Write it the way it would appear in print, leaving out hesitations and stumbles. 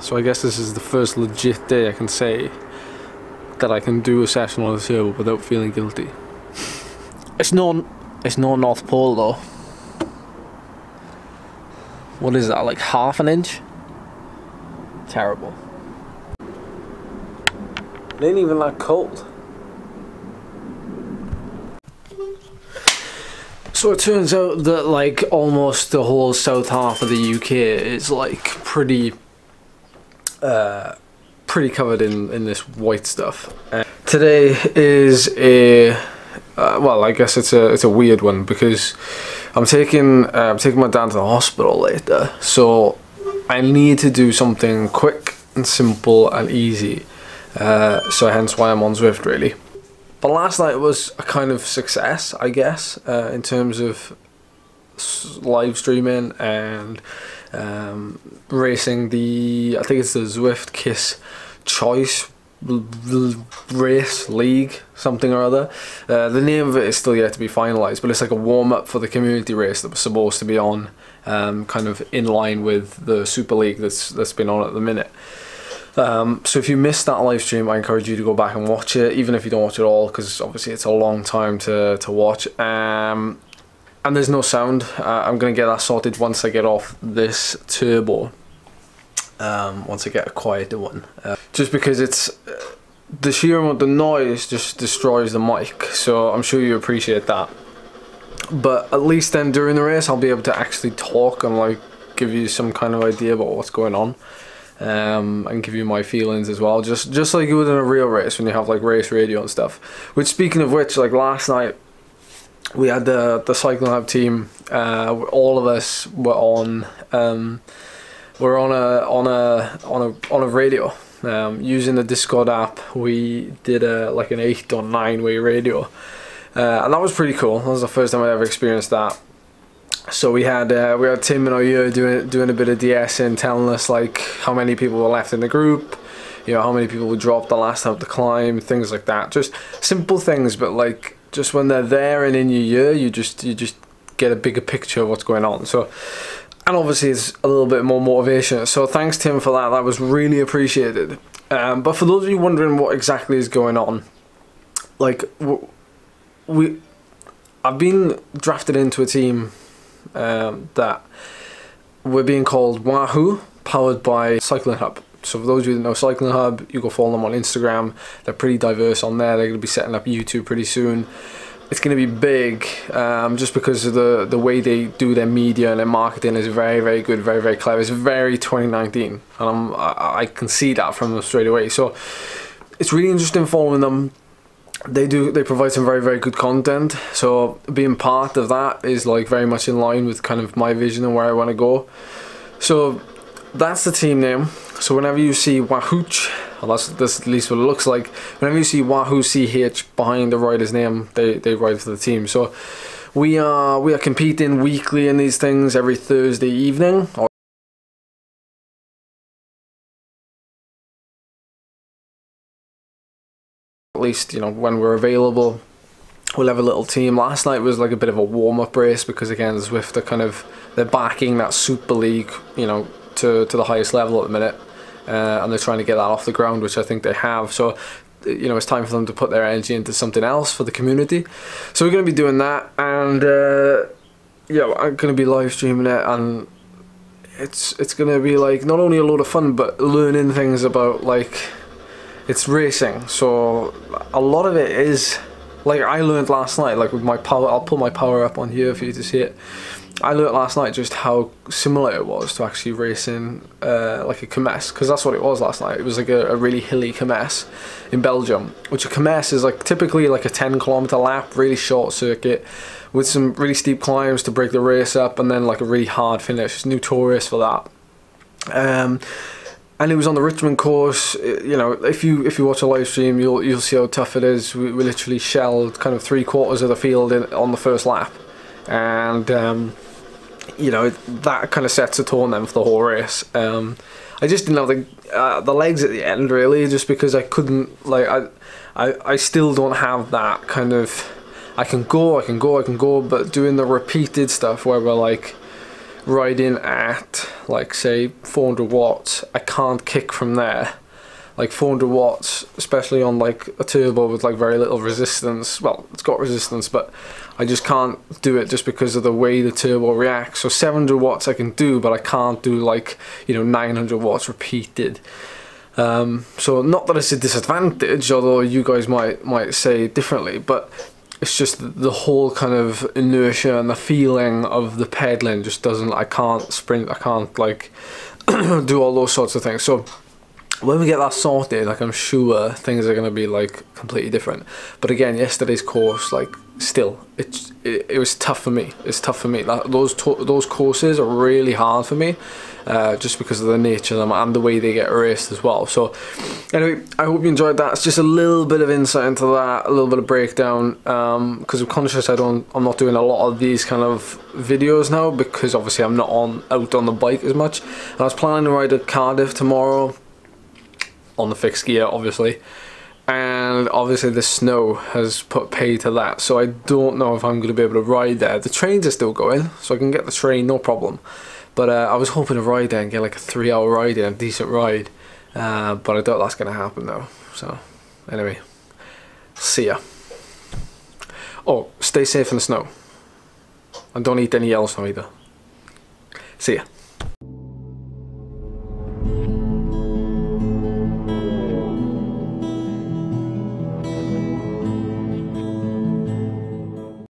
So I guess this is the first legit day I can say that I can do a session on the turbo without feeling guilty. It's no North Pole though. What is that, like half an inch? Terrible. It ain't even that cold. So it turns out that like almost the whole south half of the UK is like pretty covered in this white stuff. Today is a well, I guess it's a weird one because I'm taking my dad to the hospital later, so I need to do something quick and simple and easy. So hence why I'm on ZWIFT really. But last night was a kind of success, I guess, in terms of live streaming and racing I think it's the ZWIFT KISS Choice Race League, something or other. The name of it is still yet to be finalised, but it's like a warm-up for the community race that was supposed to be on, kind of in line with the Super League that's been on at the minute. So if you missed that live stream, I encourage you to go back and watch it, even if you don't watch it all, because obviously it's a long time to watch. And there's no sound. I'm going to get that sorted once I get off this turbo, once I get a quieter one. Just because it's the sheer amount of noise just destroys the mic, so I'm sure you appreciate that. But at least then during the race I'll be able to actually talk and like give you some kind of idea about what's going on. And give you my feelings as well, just like you would in a real race when you have like race radio and stuff. Which, speaking of which, like last night we had the Cycling Hub team. All of us were on a radio using the Discord app. We did like an 8 or 9 way radio, and that was pretty cool. That was the first time I ever experienced that. So we had Tim in our ear doing a bit of DSing, telling us like how many people were left in the group, you know, how many people would drop the last time to climb, things like that. Just simple things, but like just when they're there and in your ear, you just get a bigger picture of what's going on. So, and obviously it's a little bit more motivation. So thanks Tim for that. That was really appreciated. But for those of you wondering what exactly is going on, like I've been drafted into a team that we're being called Wahoo, powered by Cycling Hub. So for those of you that know Cycling Hub, you go follow them on Instagram. They're pretty diverse on there. They're going to be setting up YouTube pretty soon. It's going to be big, just because of the way they do their media and their marketing is very, very good, very, very clever. It's very 2019, and I can see that from them straight away. So it's really interesting following them. They provide some very, very good content, so being part of that is like very much in line with kind of my vision and where I want to go. So that's the team name. So whenever you see Wahooch, well, that's at least what it looks like. Whenever you see Wahoo CH behind the rider's name, they ride for the team. So we are competing weekly in these things every Thursday evening. At least, you know, when we're available, we'll have a little team. Last night was like a bit of a warm-up race because again ZWIFT they're backing that Super League, you know, to the highest level at the minute, and they're trying to get that off the ground, which I think they have. So, you know, it's time for them to put their energy into something else for the community. So we're going to be doing that, and yeah, I'm going to be live streaming it, and it's going to be like not only a load of fun but learning things about like it's racing. So a lot of it is like I learned last night, like with my power. I'll put my power up on here for you to see it. I learned last night just how similar it was to actually racing like a Kermesse, because that's what it was last night. It was like a really hilly Kermesse in Belgium, which a Kermesse is like typically like a 10-kilometer lap, really short circuit with some really steep climbs to break the race up, and then like a really hard finish. It's notorious for that. And it was on the Richmond course. You know, if you watch a live stream, you'll see how tough it is. We literally shelled kind of 3/4 of the field on the first lap, and you know, that kind of sets a tone then for the whole race. I just didn't have the legs at the end really, just because I couldn't, like I still don't have that kind of I can go, but doing the repeated stuff where we're like riding at like say 400 watts, I can't kick from there. Like 400 watts, especially on like a turbo with like very little resistance. Well, it's got resistance, but I just can't do it just because of the way the turbo reacts. So 700 watts I can do, but I can't do like, you know, 900 watts repeated. So not that it's a disadvantage, although you guys might say differently, but it's just the whole kind of inertia and the feeling of the pedaling just doesn't, I can't sprint, I can't like do all those sorts of things. So when we get that sorted, like I'm sure things are going to be like completely different. But again, yesterday's course, like still, it was tough for me. It's tough for me. Those courses are really hard for me, just because of the nature of them and the way they get raced as well. So anyway, I hope you enjoyed that. It's just a little bit of insight into that, a little bit of breakdown, because I'm conscious I'm not doing a lot of these kind of videos now, because obviously I'm not out on the bike as much. I was planning to ride at Cardiff tomorrow on the fixed gear, obviously, and obviously the snow has put pay to that, so I don't know if I'm going to be able to ride there. The trains are still going, so I can get the train, no problem, but I was hoping to ride there and get like a 3-hour ride in, a decent ride, but I doubt that's going to happen though. So anyway, see ya. Oh, stay safe in the snow, and don't eat any yellow snow either. See ya.